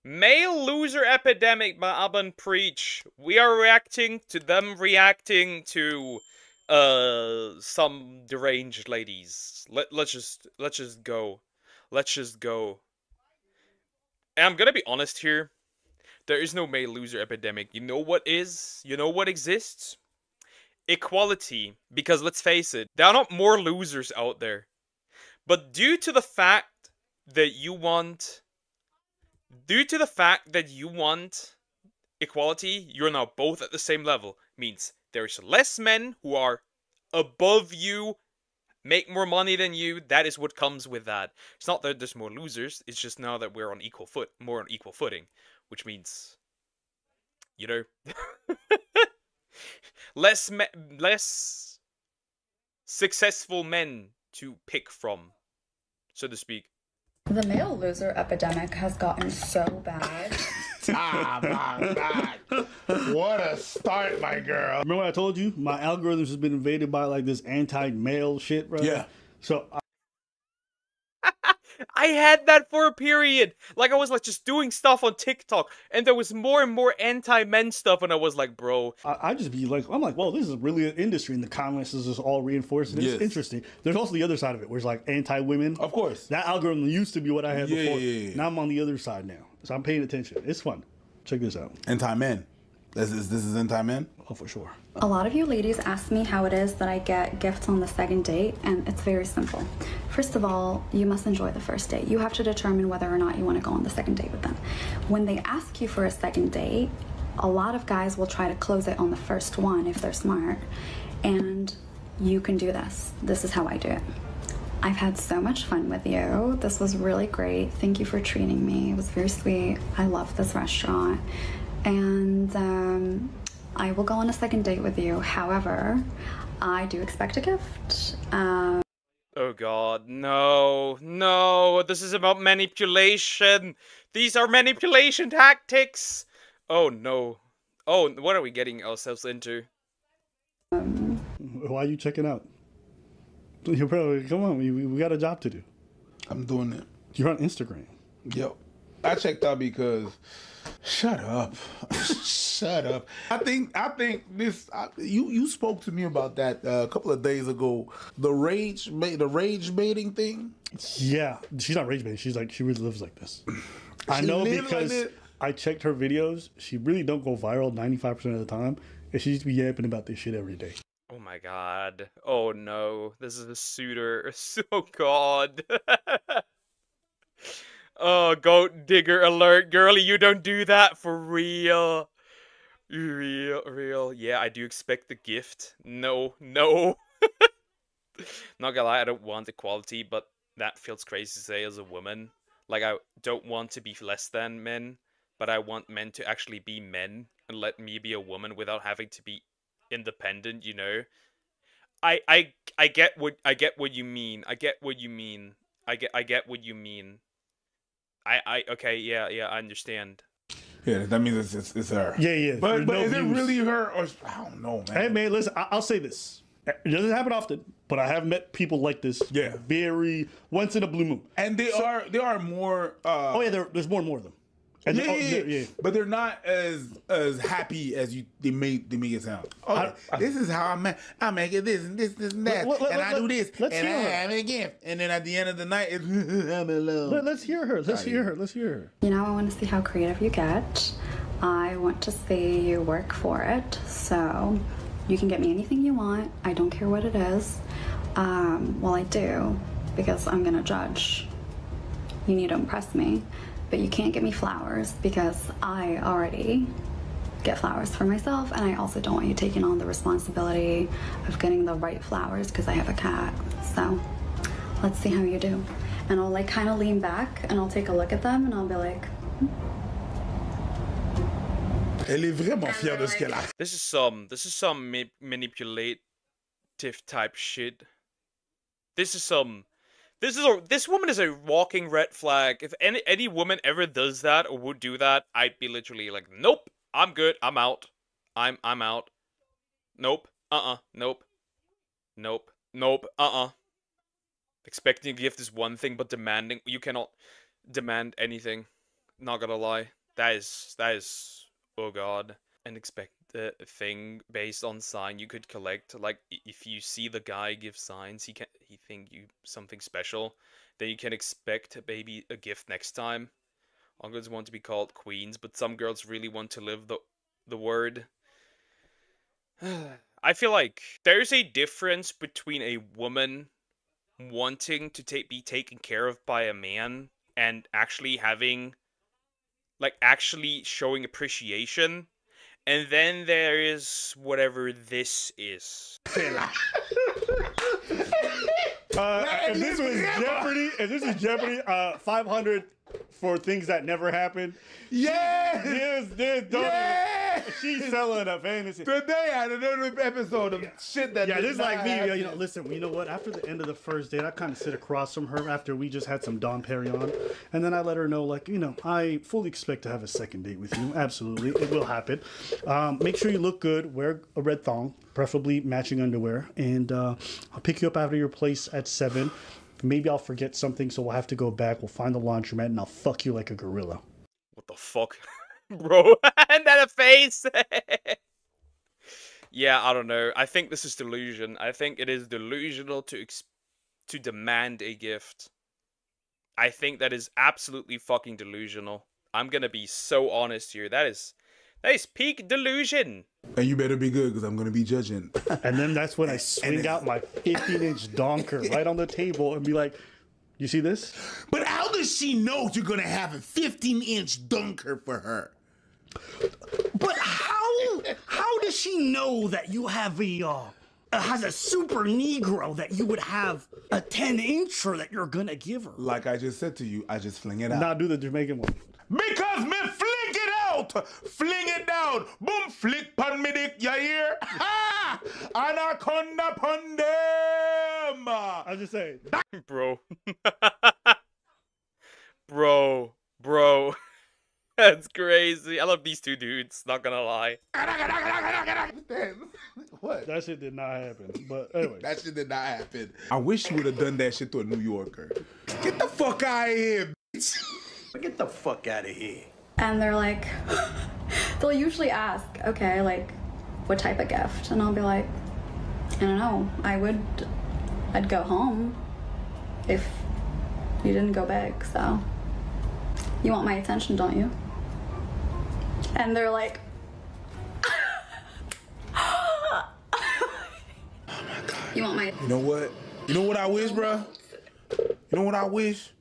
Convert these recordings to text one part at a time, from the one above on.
Male loser epidemic by Aban Preach. We are reacting to them reacting to some deranged ladies. Let's just go. Let's just go. And I'm gonna be honest here. There is no male loser epidemic. You know what is? You know what exists? Equality. Because let's face it, there are not more losers out there. But due to the fact that you want equality, you're now both at the same level. Means there's less men who are above you, make more money than you. That is what comes with that. It's not that there's more losers. It's just now that we're on more on equal footing, which means, you know, less successful men to pick from, so to speak. The male loser epidemic has gotten so bad. Ah, my God. What a start, my girl. Remember what I told you? My algorithms has been invaded by like this anti-male shit, bro. Yeah. So I had that for a period. Like, I was like just doing stuff on TikTok, and there was more and more anti-men stuff, and I was like, bro. I just be like, I'm like, well, this is really an industry, and the comments is just all reinforcing. It's interesting. There's also the other side of it, where it's like anti-women. Of course. That algorithm used to be what I had before. Yeah. Now I'm on the other side now. So I'm paying attention. It's fun. Check this out. Anti-men. This is anti-men? Oh, for sure. A lot of you ladies ask me how it is that I get gifts on the second date, and it's very simple. First of all, you must enjoy the first date. You have to determine whether or not you want to go on the second date with them. When they ask you for a second date, a lot of guys will try to close it on the first one if they're smart, and you can do this. This is how I do it. I've had so much fun with you. This was really great. Thank you for treating me. It was very sweet. I love this restaurant. And I will go on a second date with you. However, I do expect a gift. Oh god, no, no, this is about manipulation. These are manipulation tactics. Oh no. Oh, what are we getting ourselves into? Why are you checking out? You're probably, come on, we got a job to do. I'm doing it. You're on Instagram. Yep. I checked out because shut up. Shut up. I think this you spoke to me about that a couple of days ago. The rage baiting thing. Yeah, she's not rage baiting. She's like, she really lives like this. I know because like I checked her videos. She really don't go viral 95% of the time, and she used to be yapping about this shit every day. Oh my god. Oh no. This is a suitor. Oh god. Oh, goat digger alert, girlie, you don't do that for real. Real. Yeah, I do expect the gift. No. Not gonna lie, I don't want equality, but that feels crazy to say as a woman. Like, I don't want to be less than men, but I want men to actually be men and let me be a woman without having to be independent, you know? I get what you mean. I get what you mean. Okay, yeah, I understand. Yeah, that means it's her. Yeah. But is it really her or I don't know, man. Hey man, listen, I'll say this. It doesn't happen often, but I have met people like this. Yeah. Very once in a blue moon. And there are more oh yeah, there's more and more of them. And yeah. But they're not as happy as they make it sound. Okay, this is how I make it this and this and that, and I do this, and I have it again. And then at the end of the night, it's I'm alone. Let's hear her. Let's hear her. You know, I want to see how creative you get. I want to see you work for it. So you can get me anything you want. I don't care what it is. Well, I do, because I'm gonna judge. You need to impress me. But you can't get me flowers because I already get flowers for myself, and I also don't want you taking on the responsibility of getting the right flowers because I have a cat. So let's see how you do. And I'll like kind of lean back and I'll take a look at them and I'll be like, Elle est vraiment fière de ce qu'elle a. This is some manipulative type shit. This woman is a walking red flag. If any woman ever does that or would do that, I'd be literally like, nope, I'm good, I'm out. I'm out. Nope. Nope. Expecting a gift is one thing, but you cannot demand anything. Not gonna lie. That is oh god. An expected thing based on sign you could collect. Like if you see the guy give signs, he think you something special, then you can expect maybe a gift next time. All girls want to be called queens, but some girls really want to live the word. I feel like there's a difference between a woman wanting to be taken care of by a man and actually having, like, actually showing appreciation. And then there is whatever this is. If this was Jeopardy, 500 for things that never happened. Yes! She's selling a fantasy. Today I had another episode of shit that this is like me. happen. You know, listen, you know what? After the end of the first date, I kind of sit across from her after we just had some Dom Perignon. And then I let her know, like, you know, I fully expect to have a second date with you. Absolutely. It will happen. Make sure you look good. Wear a red thong, preferably matching underwear. And I'll pick you up out of your place at 7. Maybe I'll forget something, so we'll have to go back. We'll find the laundromat, and I'll fuck you like a gorilla. What the fuck? Bro, and then a face! Yeah, I don't know. I think this is delusion. I think it is delusional to demand a gift. I think that is absolutely fucking delusional. I'm gonna be so honest here. That is peak delusion. And you better be good, because I'm going to be judging. And then that's when I swing out my 15-inch donker right on the table and be like, you see this? But how does she know you're going to have a 15-inch dunker for her? But how does she know that you have has a super negro that you would have a 10-incher that you're gonna give her? Like I just said to you, I just fling it out. Now do the Jamaican one. Because me fling it out, fling it down, boom, flick pon me dick, you hear? Ha! Anaconda pon them! I'm just saying. Bro. Bro. That's crazy. I love these two dudes, not gonna lie. What? That shit did not happen. But anyway. That shit did not happen. I wish you would have done that shit to a New Yorker. Get the fuck out of here, bitch. Get the fuck out of here. And they're like, they'll usually ask, okay, like, what type of gift? And I'll be like, I don't know. I'd go home if you didn't go big, so. You want my attention, don't you? And they're like, oh my God. You want my... You know what? You know what I wish, bro? You know what I wish?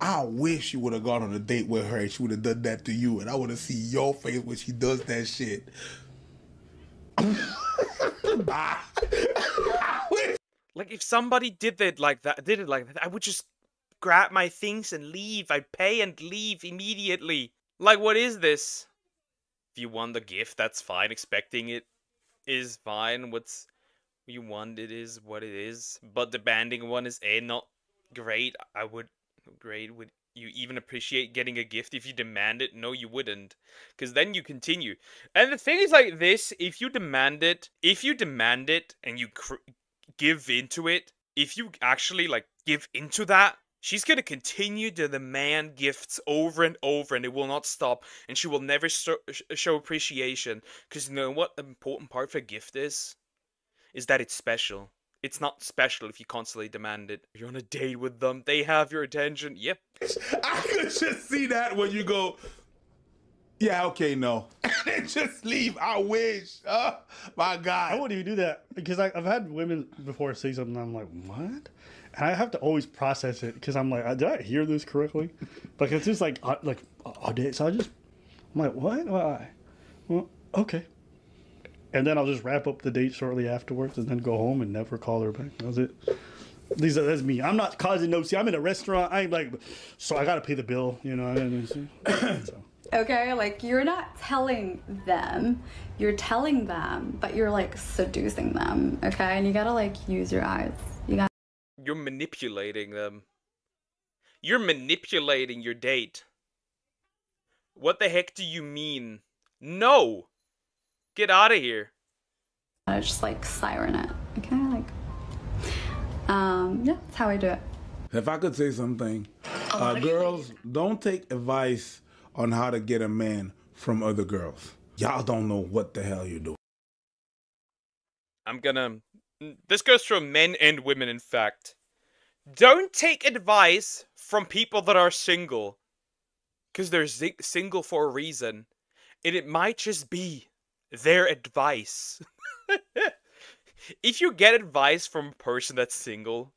I wish you would have gone on a date with her and she would have done that to you, and I would have seen your face when she does that shit. Like, if somebody did it like that, I would just grab my things and leave. I'd pay and leave immediately. Like, what is this? If you want the gift, that's fine. Expecting it is fine. What you want, it is what it is. But the banding one is not great. Would you even appreciate getting a gift if you demand it? No, you wouldn't. Because then you continue. And the thing is like this, if you demand it and you give into it, if you actually, like, give into that, she's gonna continue to demand gifts over and over, and it will not stop, and she will never show appreciation. Because you know what the important part of a gift is? Is that it's special. It's not special if you constantly demand it. You're on a date with them, they have your attention, yep. I could just see that when you go, yeah, okay, no. And then just leave. I wish. Oh, my God. I wouldn't even do that because I've had women before say something and I'm like, what? And I have to always process it because I'm like, did I hear this correctly? Like, it's just like all day. So I'm like, what? Why? Well, okay. And then I'll just wrap up the date shortly afterwards and then go home and never call her back. That's it. That's me. I'm not causing no. See, I'm in a restaurant. I ain't like, so I gotta pay the bill. You know. So. Okay, like, you're not telling them, you're telling them, but you're, like, seducing them, okay? And you gotta, like, use your eyes. You're manipulating them. You're manipulating your date. What the heck do you mean? No! Get out of here. I just, like, siren it, okay? Like, yeah, that's how I do it. If I could say something, girls, don't take advice on how to get a man from other girls. Y'all don't know what the hell you're doing. This goes for men and women, in fact. Don't take advice from people that are single. Because they're single for a reason. And it might just be their advice. If you get advice from a person that's single,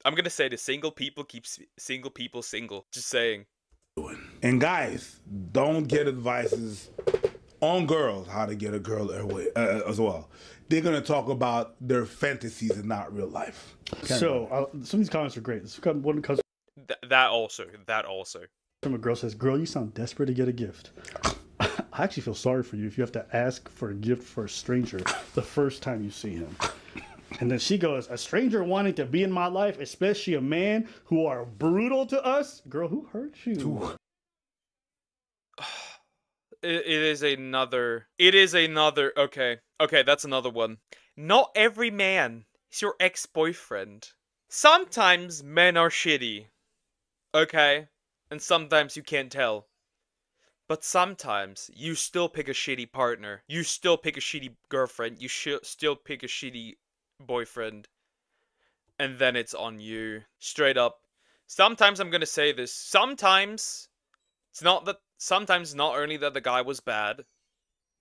I'm gonna say the single people keep single people single. Just saying. And guys, don't get advices on girls how to get a girl as well. They're gonna talk about their fantasies and not real life. So some of these comments are great. This one comes that also. from a girl says, "Girl, you sound desperate to get a gift." I actually feel sorry for you if you have to ask for a gift for a stranger the first time you see him. And then she goes, "A stranger wanting to be in my life, especially a man who are brutal to us? Girl, who hurt you?" It is another. Okay, that's another one. Not every man is your ex-boyfriend. Sometimes men are shitty. Okay? And sometimes you can't tell. But sometimes you still pick a shitty partner. You still pick a shitty girlfriend. You still pick a shitty boyfriend. And then it's on you. Straight up. Sometimes I'm gonna say this. Sometimes Sometimes not only that the guy was bad,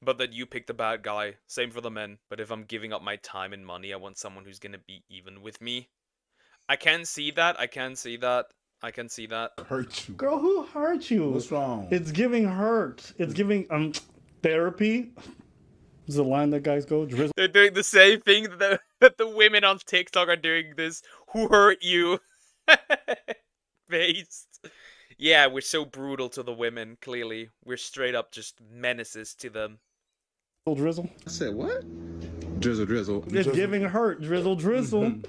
but that you picked the bad guy. Same for the men. But if I'm giving up my time and money, I want someone who's gonna be even with me. I can see that. Hurt you. Girl, who hurt you? What's wrong? It's giving hurt. It's giving therapy. Is the line that guys go? Drizzle. They're doing the same thing that the women on TikTok are doing this. Who hurt you? Based. Yeah, we're so brutal to the women, clearly. We're straight up just menaces to them. Drizzle. I said, what? Drizzle. It's giving hurt. Drizzle.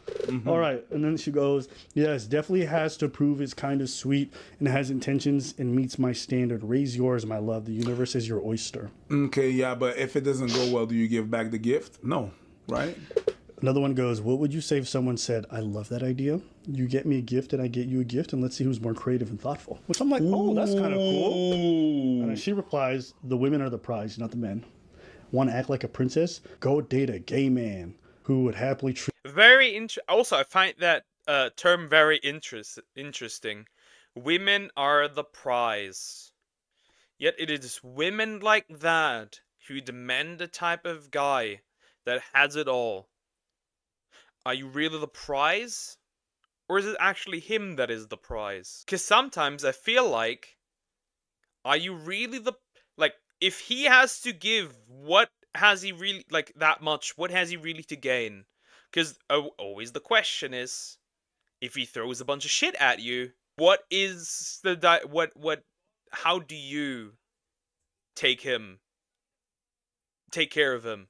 All right. And then she goes, "Yes, definitely has to prove it's kind of sweet and has intentions and meets my standard. Raise yours, my love. The universe is your oyster." Okay, yeah, but if it doesn't go well, do you give back the gift? No, right? Another one goes, "What would you say if someone said, 'I love that idea. You get me a gift and I get you a gift, and let's see who's more creative and thoughtful.'" Which I'm like, oh, that's kind of cool. And then she replies, "The women are the prize, not the men. Want to act like a princess? Go date a gay man who would happily treat..." Also, I find that term very interesting. Women are the prize. Yet it is women like that who demand the type of guy that has it all. Are you really the prize? Or is it actually him that is the prize? Because sometimes I feel like, are you really the... Like, if he has to give, what has he really... Like, that much, what has he really to gain? Because always the question is, if he throws a bunch of shit at you, what is the... How do you take him? Take care of him?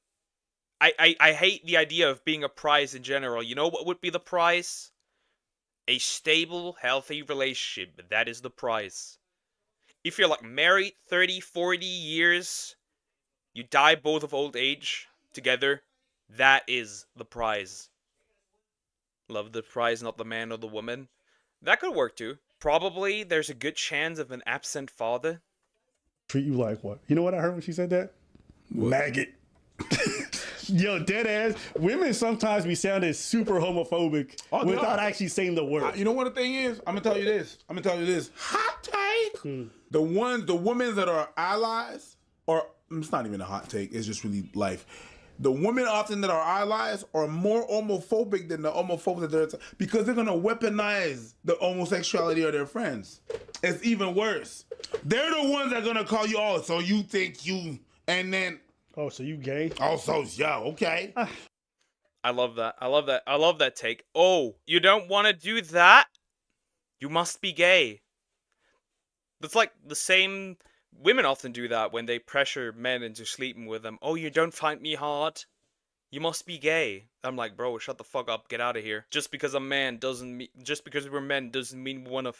I hate the idea of being a prize in general. You know what would be the prize? A stable, healthy relationship. That is the prize. If you're like married 30, 40 years, you die both of old age together, that is the prize. Love the prize, not the man or the woman. That could work too. Probably there's a good chance of an absent father. Treat you like what? You know what I heard when she said that? What? Maggot. Yo, dead ass. Women sometimes be sounding super homophobic without actually saying the word. You know what the thing is? I'm gonna tell you this. Hot take. The women that are allies, or it's not even a hot take. It's just really life. The women often that are allies are more homophobic than the homophobes that they're, because they're gonna weaponize the homosexuality of their friends. It's even worse. They're the ones that are gonna call you, "Oh, so you think you," and then, "Oh, so you gay?" "Oh, so yeah, okay." I love that. I love that take. "Oh, you don't want to do that? You must be gay." That's like the same... Women often do that when they pressure men into sleeping with them. "Oh, you don't find me hot? You must be gay." I'm like, bro, shut the fuck up. Get out of here. Just because we're men doesn't mean we want to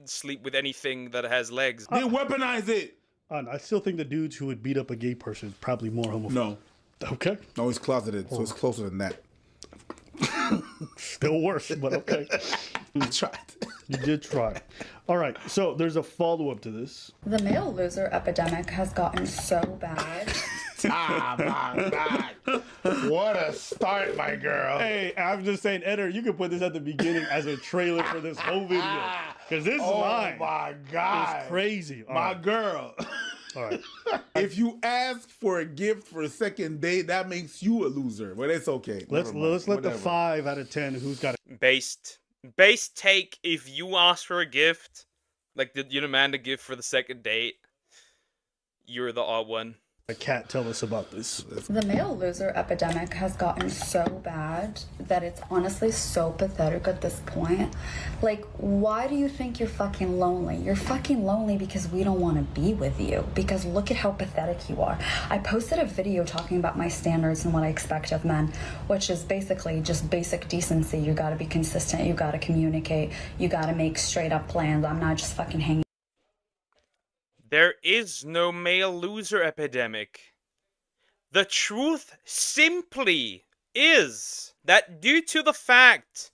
sleep with anything that has legs. They weaponize it. I still think the dudes who would beat up a gay person is probably more homophobic. No. Okay. No, he's closeted, so it's closer than that. Still worse, but okay. I tried. You did try. All right, so there's a follow-up to this. The male loser epidemic has gotten so bad. Ah, my God. What a start, my girl. Hey, I'm just saying, Eder, you can put this at the beginning as a trailer for this whole video. Because this line my God. is crazy. All My right. girl. All right. If you ask for a gift for a second date, that makes you a loser. But it's okay. Let's Never mind. let the Whatever. 5 out of 10 who's got it. Base take, if you ask for a gift, like you demand a gift for the second date, you're the odd one. A cat tell us about this. The male loser epidemic has gotten so bad that it's honestly so pathetic at this point. Like, why do you think you're fucking lonely? You're fucking lonely because we don't want to be with you. Because look at how pathetic you are. I posted a video talking about my standards and what I expect of men, which is basically just basic decency. You gotta be consistent, you gotta communicate, you gotta make straight up plans. I'm not just fucking hanging. There is no male loser epidemic. The truth simply is that due to the fact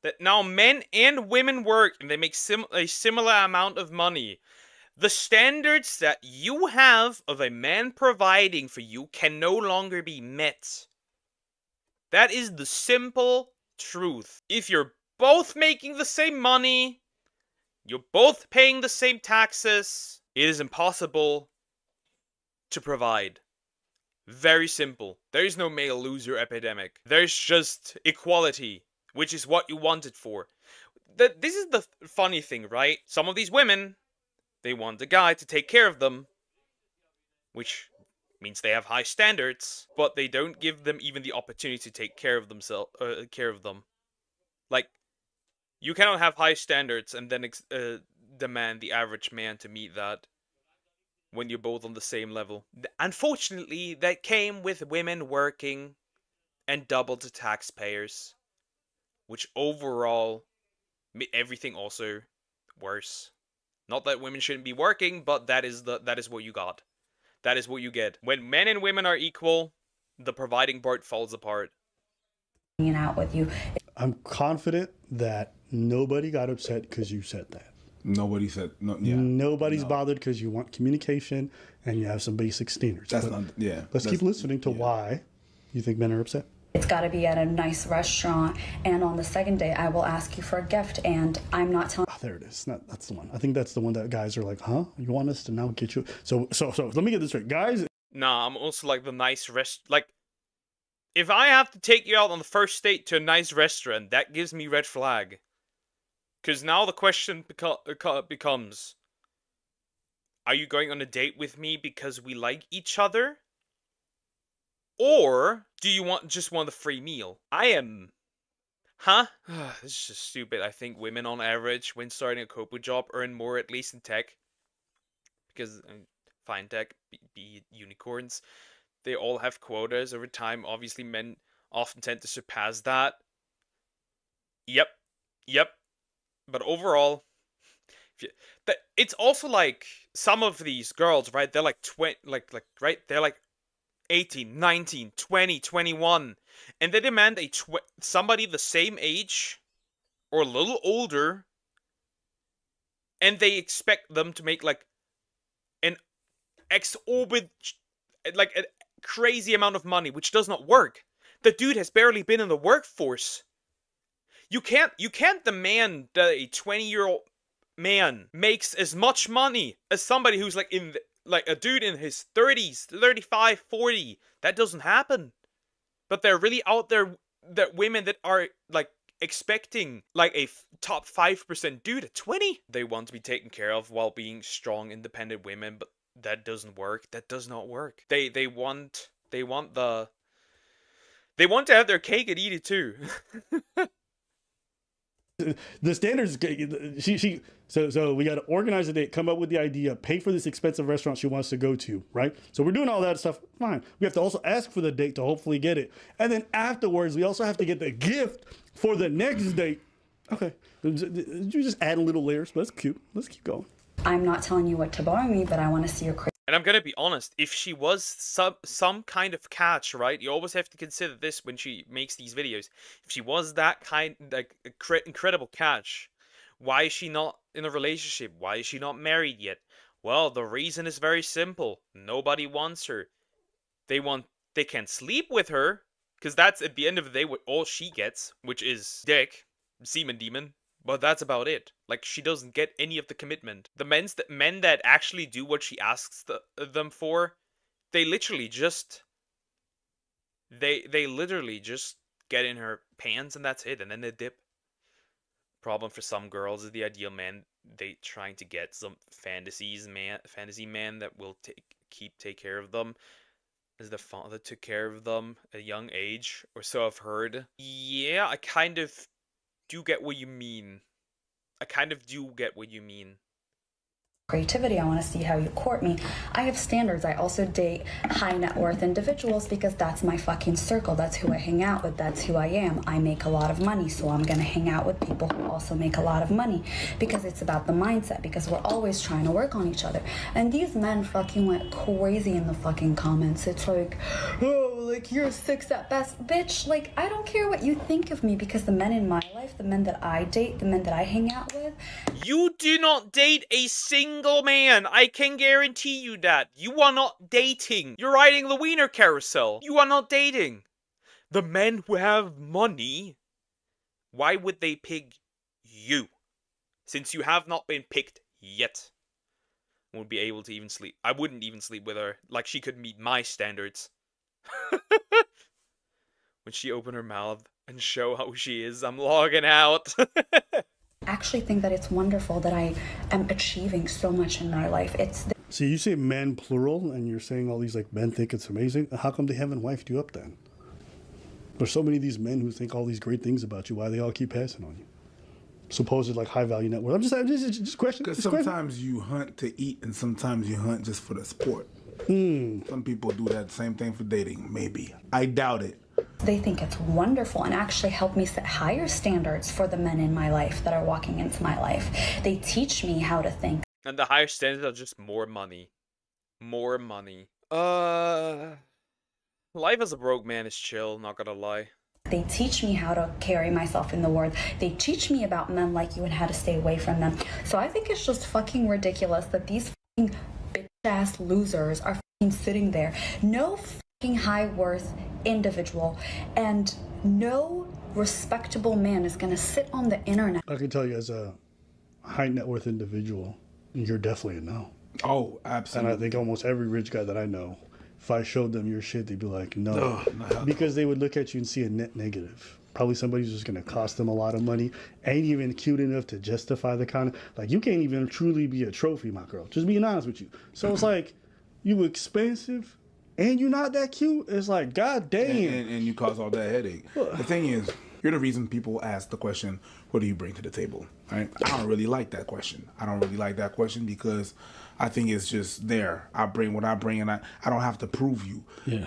that now men and women work and they make a similar amount of money, the standards that you have of a man providing for you can no longer be met. That is the simple truth. If you're both making the same money, you're both paying the same taxes, it is impossible to provide. Very simple. There is no male loser epidemic. There's just equality, which is what you wanted for. This is the funny thing, right? Some of these women, they want a guy to take care of them, which means they have high standards, but they don't give them even the opportunity to take care of themselves. Like, you cannot have high standards and then demand the average man to meet that when you're both on the same level. Unfortunately, that came with women working and doubled the taxpayers, which overall made everything also worse. Not that women shouldn't be working, but that is what you got. That is what you get. When men and women are equal, the providing part falls apart. Hanging out with you. I'm confident that nobody got upset because you said that. Nobody said no. Yeah. Nobody's bothered because you want communication and you have some basic standards. That's But not. Yeah. let's keep listening to why you think men are upset. It's got to be at a nice restaurant, and on the second day I will ask you for a gift, and I'm not telling. Oh, there it is. That's the one. I think that's the one that guys are like, huh? You want us to now get you? So let me get this straight, guys. Nah, I'm also like the nice like, if I have to take you out on the first date to a nice restaurant, that gives me red flag. Because now the question becomes, are you going on a date with me because we like each other? Or do you just want a free meal? Huh? This is just stupid. I think women on average, when starting a corporate job, earn more, at least in tech. Because, fine tech, be unicorns. They all have quotas over time. Obviously, men often tend to surpass that. Yep. But overall, it's also like some of these girls, right? They're like 20, right? They're like 18, 19, 20, 21, and they demand somebody the same age or a little older, and they expect them to make like an like a crazy amount of money, which does not work. The dude has barely been in the workforce. You can't demand that a 20-year-old man makes as much money as somebody who's like like a dude in his 30s, 35, 40. That doesn't happen. But they're really out there, that women that are like expecting like a top 5% dude at 20. They want to be taken care of while being strong, independent women, but that doesn't work. That does not work. They want to have their cake and eat it too. The standards, so we got to organize a date, come up with the idea, pay for this expensive restaurant she wants to go to, right? So we're doing all that stuff, fine. We have to also ask for the date to hopefully get it. And then afterwards, we also have to get the gift for the next date. Okay, you just add a little layers, but that's cute. Let's keep going. I'm not telling you what to buy me, but I want to see your And I'm gonna be honest, if she was some kind of catch, right? You always have to consider this when she makes these videos. If she was that kind, like, incredible catch, why is she not in a relationship? Why is she not married yet? Well, the reason is very simple. Nobody wants her. They can sleep with her, because that's at the end of the day what all she gets, which is dick, semen demon. But that's about it. Like, she doesn't get any of the commitment. The men that actually do what she asks them for, they literally just they literally just get in her pants and that's it, and then they dip. Problem for some girls is the ideal man they trying to get some fantasy man that will take care of them, as the father took care of them at a young age, or so I've heard. Yeah, I kind of do get what you mean. I kind of do get what you mean. Creativity. I want to see how you court me. I have standards. I also date high net worth individuals because that's my fucking circle. That's who I hang out with. That's who I am. I make a lot of money, so I'm gonna hang out with people who also make a lot of money, because it's about the mindset, because we're always trying to work on each other. And these men fucking went crazy in the fucking comments. It's like, oh, like, you're 6 at best. Bitch, like, I don't care what you think of me, because the men in my life, the men that I date, the men that I hang out with. You do not date a single man. I can guarantee you that. You are not dating. You're riding the wiener carousel. You are not dating. The men who have money, why would they pick you? Since you have not been picked yet. Won't be able to even sleep. I wouldn't even sleep with her. Like, she could meet my standards. When she opened her mouth and show how she is, I'm logging out. Actually think that it's wonderful that I am achieving so much in my life. It's So you say men plural, and you're saying all these like men think it's amazing. How come they haven't wifed you up then? There's so many of these men who think all these great things about you. Why they all keep passing on you? Supposed like high value net worth. I'm just question. Because sometimes you hunt to eat, and sometimes you hunt just for the sport. Some people do that same thing for dating. Maybe. I doubt it. they think it's wonderful and actually help me set higher standards for the men in my life that are walking into my life. They teach me how to think. And the higher standards are just more money. More money. Life as a broke man is chill, not gonna lie. They teach me how to carry myself in the world. They teach me about men like you and how to stay away from them. So I think it's just fucking ridiculous that these fucking bitch-ass losers are fucking sitting there. No fucking high-worth individual and no respectable man is gonna sit on the internet. I can tell you as a high net worth individual, you're definitely a no. Oh, absolutely. And I think almost every rich guy that I know, if I showed them your shit, they'd be like, no. Because they would look at you and see a net negative. Probably somebody who's just going to cost them a lot of money. Ain't even cute enough to justify the kind of... Like, you can't even truly be a trophy, my girl. Just being honest with you. So it's like, you expensive and you're not that cute. It's like, god damn. And you cause all that headache. The thing is, you're the reason people ask the question, what do you bring to the table? Right? I don't really like that question. I don't really like that question because I think it's just there. I bring what I bring and I don't have to prove you. Yeah.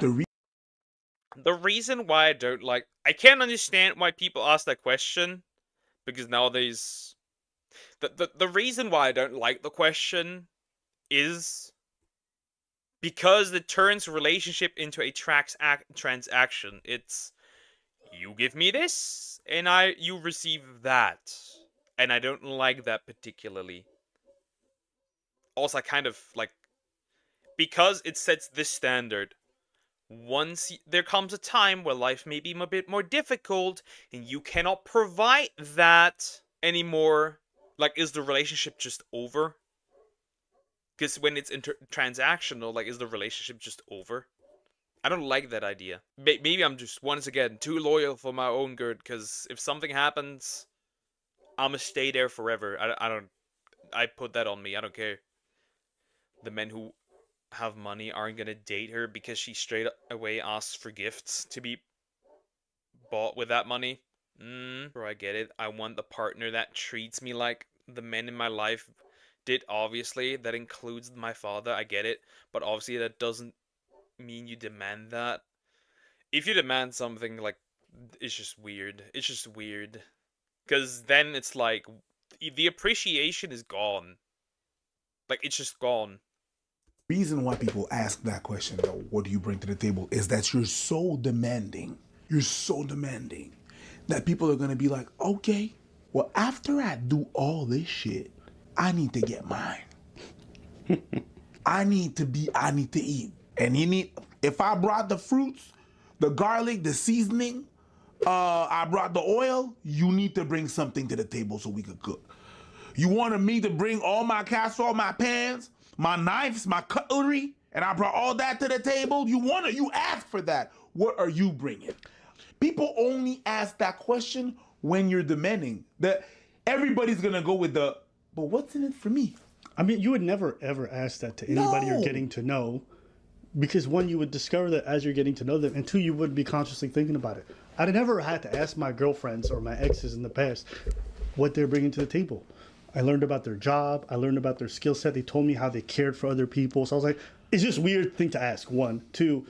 The reason why I don't like... I can't understand why people ask that question. Because nowadays... The reason why I don't like the question is... because it turns relationship into a transaction. It's... you give me this, and you receive that. And I don't like that particularly. Also, I kind of, like... because it sets this standard... once there comes a time where life may be a bit more difficult and you cannot provide that anymore, like, is the relationship just over? Because when it's transactional, like, is the relationship just over? I don't like that idea. Maybe I'm just, once again, too loyal for my own good, because if something happens, I'ma stay there forever. I put that on me, I don't care. The men who have money aren't gonna date her because she straight away asks for gifts to be bought with that money. Bro, I get it. I want the partner that treats me like the men in my life did, obviously. That includes my father, I get it. But obviously that doesn't mean you demand that. If you demand something, like, it's just weird. It's just weird. Because then it's like, the appreciation is gone. Like, it's just gone. Reason why people ask that question, though, what do you bring to the table, is that you're so demanding. You're so demanding that people are gonna be like, okay, well, after I do all this shit, I need to get mine. I need to eat. And if I brought the fruits, the garlic, the seasoning, I brought the oil, you need to bring something to the table so we could cook. You wanted me to bring all my casserole, my pans, my knives, my cutlery, and I brought all that to the table? You asked for that. What are you bringing? People only ask that question when you're demanding. Everybody's gonna go with but what's in it for me? I mean, you would never ever ask that to anybody you're getting to know, because one, you would discover that as you're getting to know them, and two, you wouldn't be consciously thinking about it. I'd never had to ask my girlfriends or my exes in the past what they're bringing to the table. I learned about their job. I learned about their skill set. They told me how they cared for other people. So I was like, it's just a weird thing to ask. One, two,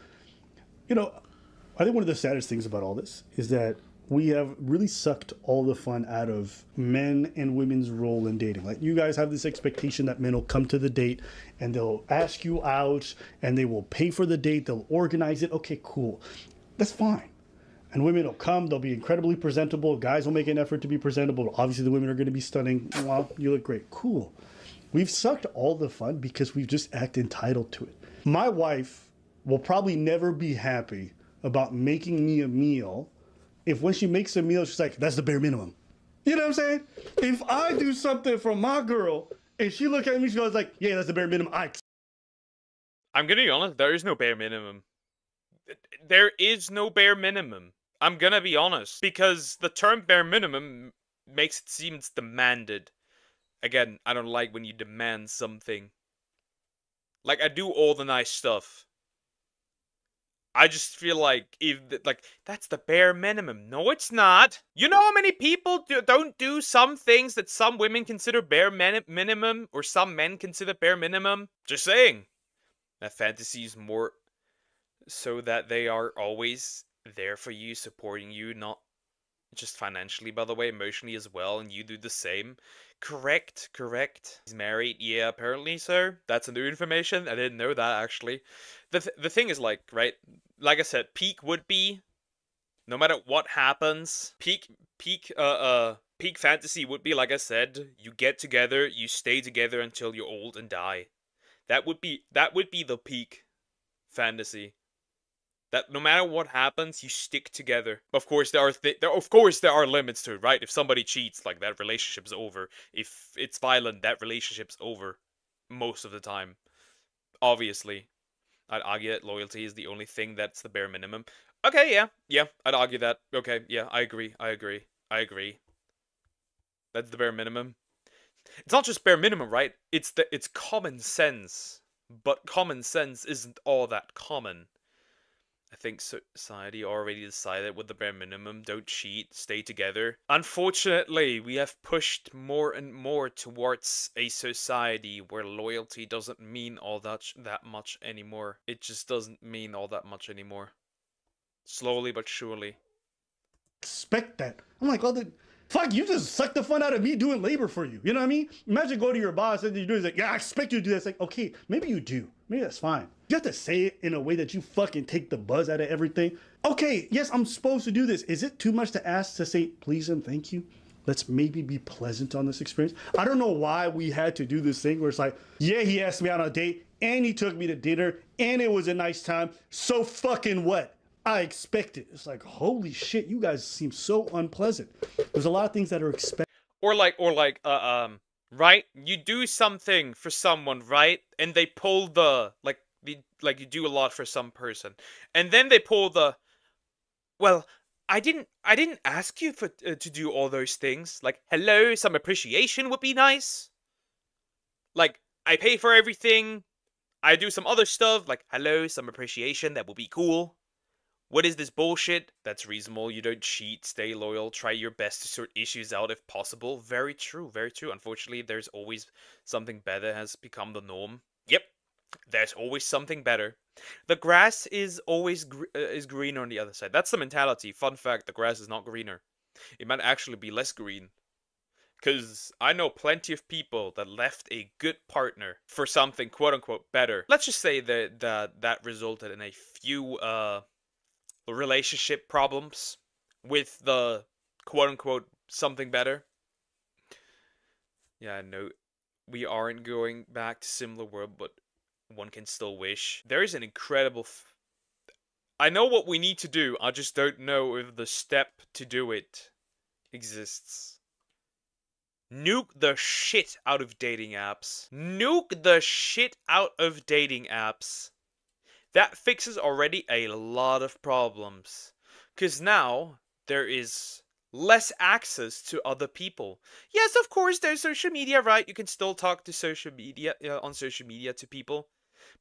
I think one of the saddest things about all this is that we have really sucked all the fun out of men and women's role in dating. Like, you guys have this expectation that men will come to the date and they'll ask you out and they will pay for the date. They'll organize it. Okay, cool. That's fine. And women will come, they'll be incredibly presentable. Guys will make an effort to be presentable. Obviously, the women are going to be stunning. Wow, you look great. Cool. We've sucked all the fun because we've just acted entitled to it. My wife will probably never be happy about making me a meal if when she makes a meal, she's like, that's the bare minimum. You know what I'm saying? If I do something for my girl and she look at me, she goes like, yeah, that's the bare minimum. I'm gonna be honest, there is no bare minimum. There is no bare minimum. I'm gonna be honest, because the term bare minimum makes it seem it's demanded. Again, I don't like when you demand something. Like, I do all the nice stuff. I just feel like, that's the bare minimum. No, it's not. You know how many people don't do some things that some women consider bare minimum, or some men consider bare minimum? Just saying. That fantasy is more so that they are always there for you, supporting you, not just financially, by the way, emotionally as well, and you do the same. Correct. He's married, yeah, apparently, sir. That's new information. I didn't know that, actually. The thing is, like, right, like I said, peak would be, no matter what happens, peak fantasy would be, like I said, you get together, you stay together until you're old and die. That would be the peak fantasy. That no matter what happens, you stick together. Of course, there are limits to it, right? If somebody cheats, like, that relationship's over. If it's violent, that relationship's over. Most of the time. Obviously. I'd argue that loyalty is the only thing that's the bare minimum. Okay, yeah, I'd argue that. Okay, yeah, I agree. That's the bare minimum. It's not just bare minimum, right? It's common sense. But common sense isn't all that common. I think society already decided with the bare minimum, don't cheat, stay together. Unfortunately, we have pushed more and more towards a society where loyalty doesn't mean all that much anymore. It just doesn't mean all that much anymore. Slowly but surely. Expect that. I'm like, fuck, you just sucked the fun out of me doing labor for you. You know what I mean? Imagine going to your boss and you're doing like, yeah, I expect you to do that. It's like, okay, maybe you do. Maybe that's fine. You have to say it in a way that you fucking take the buzz out of everything. Okay, yes, I'm supposed to do this. Is it too much to ask to say please and thank you? Let's maybe be pleasant on this experience. I don't know why we had to do this thing where it's like, yeah, he asked me out on a date and he took me to dinner and it was a nice time. So fucking what? I expect it. It's like, holy shit, you guys seem so unpleasant. There's a lot of things that are expected. Or like, right? You do something for someone, right? And they pull like you do a lot for some person. And then they pull well, I didn't ask you to do all those things. Like, hello, some appreciation would be nice. Like, I pay for everything. I do some other stuff. Like, hello, some appreciation, that would be cool. What is this bullshit? That's reasonable. You don't cheat, stay loyal, try your best to sort issues out if possible. Very true, very true. Unfortunately, there's always something better has become the norm. Yep, there's always something better. The grass is always greener on the other side. That's the mentality. Fun fact, the grass is not greener. It might actually be less green. Because I know plenty of people that left a good partner for something quote-unquote better. Let's just say that resulted in a few relationship problems with the quote-unquote something better. Yeah, no, we aren't going back to similar world, but one can still wish. There is an incredible... I know what we need to do, I just don't know if the step to do it exists. Nuke the shit out of dating apps. Nuke the shit out of dating apps. That fixes already a lot of problems. Because now, there is less access to other people. Yes, of course, there's social media, right? You can still talk to social media, on social media to people.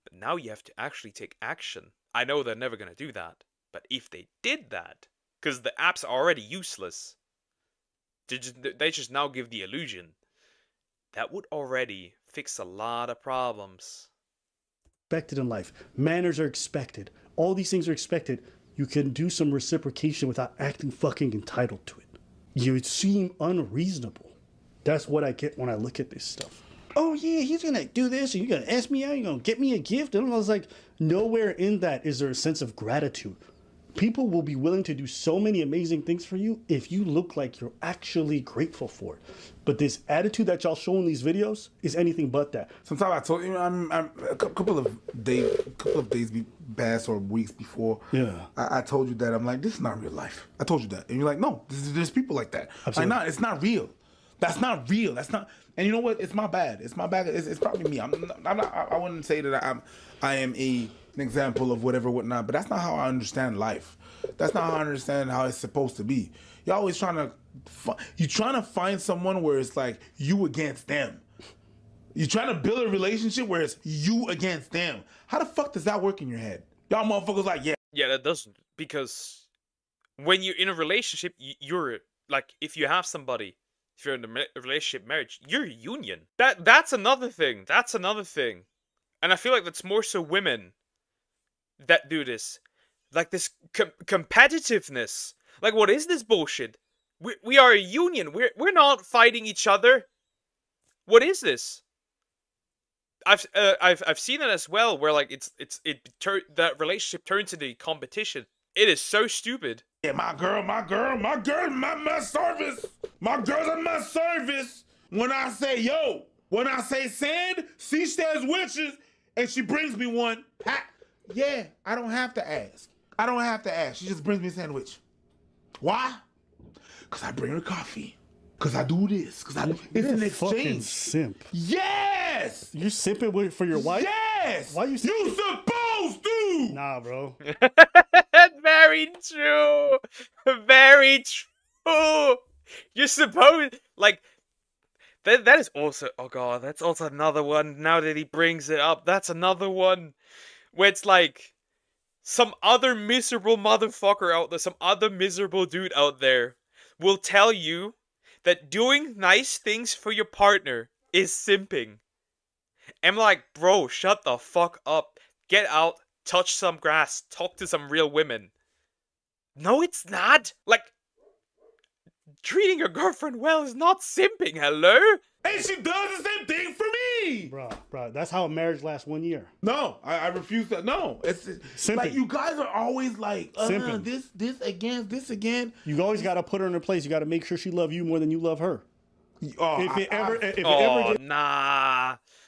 But now you have to actually take action. I know they're never going to do that. But if they did that, because the apps are already useless, they just now give the illusion, that would already fix a lot of problems. Expected in life. Manners are expected. All these things are expected. You can do some reciprocation without acting fucking entitled to it. You seem unreasonable. That's what I get when I look at this stuff. Oh yeah, he's gonna do this, and you're gonna ask me out, you're gonna get me a gift. And I was like, nowhere in that is there a sense of gratitude. People will be willing to do so many amazing things for you if you look like you're actually grateful for it. But this attitude that y'all show in these videos is anything but that. Sometimes I told you, I'm a couple of days past or weeks before. Yeah. I told you that I'm like, this is not real life. I told you that, and you're like, no, there's people like that. Absolutely. Like, it's not real. That's not real. That's not. And you know what? It's my bad. It's my bad. It's probably me. I'm not. I wouldn't say that I am an example of whatever, whatnot. But that's not how I understand life. That's not how I understand how it's supposed to be. You're always trying to find someone where it's like you against them. You're trying to build a relationship where it's you against them. How the fuck does that work in your head? Y'all motherfuckers like, yeah. Yeah, that doesn't. Because when you're in a relationship, you're like, if you have somebody, if you're in a relationship, marriage, you're a union. That's another thing. That's another thing. And I feel like that's more so women that do this. Like this competitiveness. Like, what is this bullshit? We are a union. We're not fighting each other. What is this? I've seen it as well, where like that relationship turns into competition. It is so stupid. Yeah, my girl, my service. My girl's at my service. When I say sand, she says witches, and she brings me one. Yeah, I don't have to ask. She just brings me a sandwich. Why? Because I bring her coffee. Because I do this. It's an exchange. Fucking simp. Yes! You're simping for your wife? Yes! Why you simping? You supposed to! Nah, bro. Very true. Very true. You're supposed, like, that is also, oh god, that's also another one. Now that he brings it up, that's another one where it's like some other miserable motherfucker out there, some other miserable dude out there will tell you that doing nice things for your partner is simping. I'm like, bro, shut the fuck up. Get out, touch some grass, talk to some real women. No, it's not. Like, treating your girlfriend well is not simping, hello? And she does the same thing for me! Bro, that's how a marriage lasts 1 year. No, I refuse that. No, it's simping. Like, you guys are always like, this again. You always got to put her in her place. You got to make sure she love you more than you love her.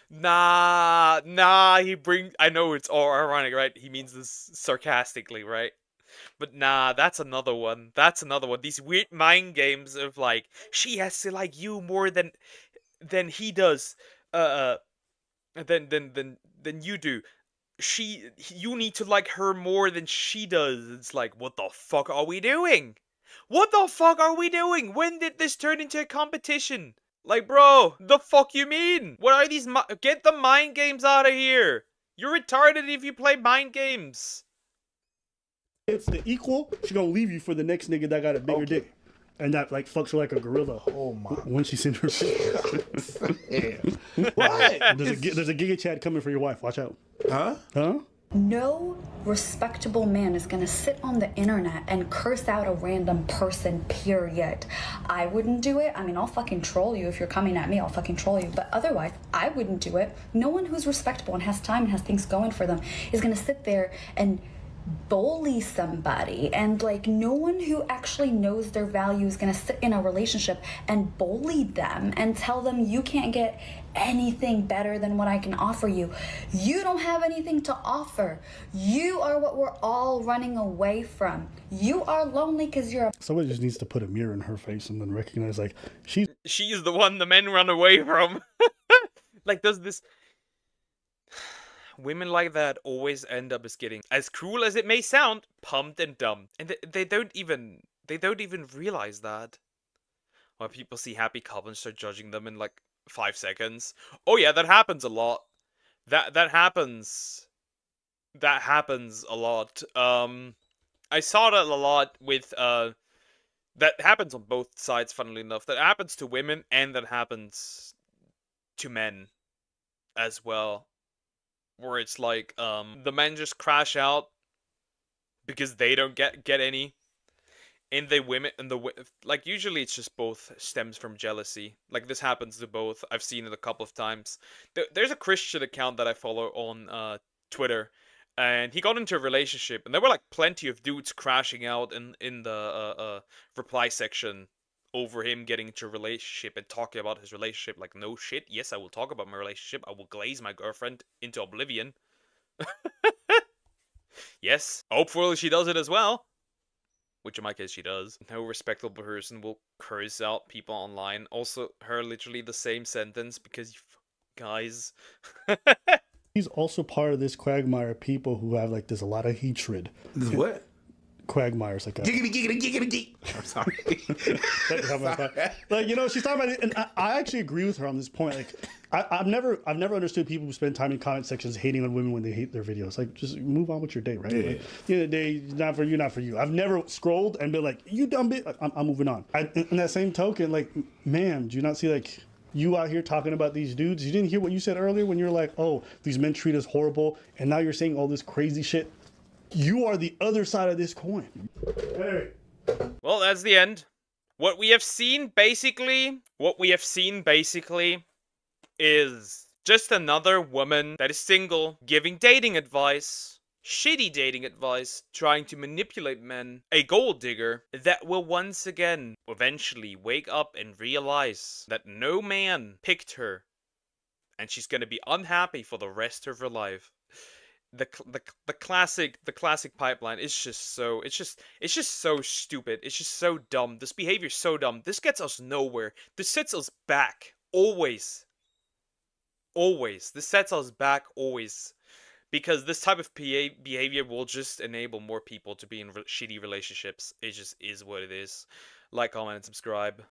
Nah, he brings, I know it's all ironic, right? He means this sarcastically, right? But nah, that's another one. That's another one. These weird mind games of like, she has to like you more than he does. Than you do. You need to like her more than she does. It's like, what the fuck are we doing? What the fuck are we doing? When did this turn into a competition? Like, bro, the fuck you mean? What are these? Get the mind games out of here. You're retarded if you play mind games. It's the equal. She gonna leave you for the next nigga that got a bigger dick, and that like fucks her like a gorilla. Oh my! When she's in her face. What? There's a Giga Chat coming for your wife. Watch out. Huh? Huh? No respectable man is gonna sit on the internet and curse out a random person, period. I wouldn't do it. I mean, I'll fucking troll you if you're coming at me, I'll fucking troll you. But otherwise, I wouldn't do it. No one who's respectable and has time and has things going for them is gonna sit there and bully somebody. And like, no one who actually knows their value is gonna sit in a relationship and bully them and tell them you can't get anything better than what I can offer you. You don't have anything to offer. You are what we're all running away from. You are lonely because you're a— Somebody just needs to put a mirror in her face and then recognize, like, she's the one the men run away from. Like, does this... Women like that always end up as getting, as cruel as it may sound, pumped and dumped. And they don't even realize that. When people see happy couples, start judging them in like 5 seconds. Oh yeah, that happens a lot. That happens. That happens a lot. I saw that a lot with that happens on both sides, funnily enough. That happens to women and that happens to men as well. Where it's like, the men just crash out because they don't get any. And like, usually it's just both stems from jealousy. Like, this happens to both. I've seen it a couple of times. There's a Christian account that I follow on Twitter, and he got into a relationship, and there were like plenty of dudes crashing out in the reply section over him getting into a relationship and talking about his relationship. Like, no shit, yes, I will talk about my relationship. I will glaze my girlfriend into oblivion. Yes, hopefully she does it as well. Which in my case she does. No respectable person will curse out people online. Also, her literally the same sentence because you guys. he's also part of this quagmire of people who have like there's a lot of hatred. This what? Quagmire's like a I'm sorry. like, you know, she's talking about it, and I actually agree with her on this point. Like, I've never understood people who spend time in comment sections hating on women when they hate their videos. Like, just move on with your day, right? Yeah. Like, the end of the day, not for you, not for you. I've never scrolled and been like, you dumb bitch. Like, I'm moving on. In that same token, like, ma'am, do you not see like you out here talking about these dudes? You didn't hear what you said earlier when you're like, oh, these men treat us horrible, and now you're saying all this crazy shit. You are the other side of this coin. Hey. Well, that's the end. What we have seen basically is just another woman that is single, giving dating advice, shitty dating advice, trying to manipulate men, a gold digger that will once again eventually wake up and realize that no man picked her, and she's gonna be unhappy for the rest of her life. The classic pipeline is just so it's just so stupid. It's just so dumb. This behavior is so dumb. This gets us nowhere. This sets us back always. This sets us back always, because this type of behavior will just enable more people to be in shitty relationships. It just is what it is. Like, comment, and subscribe.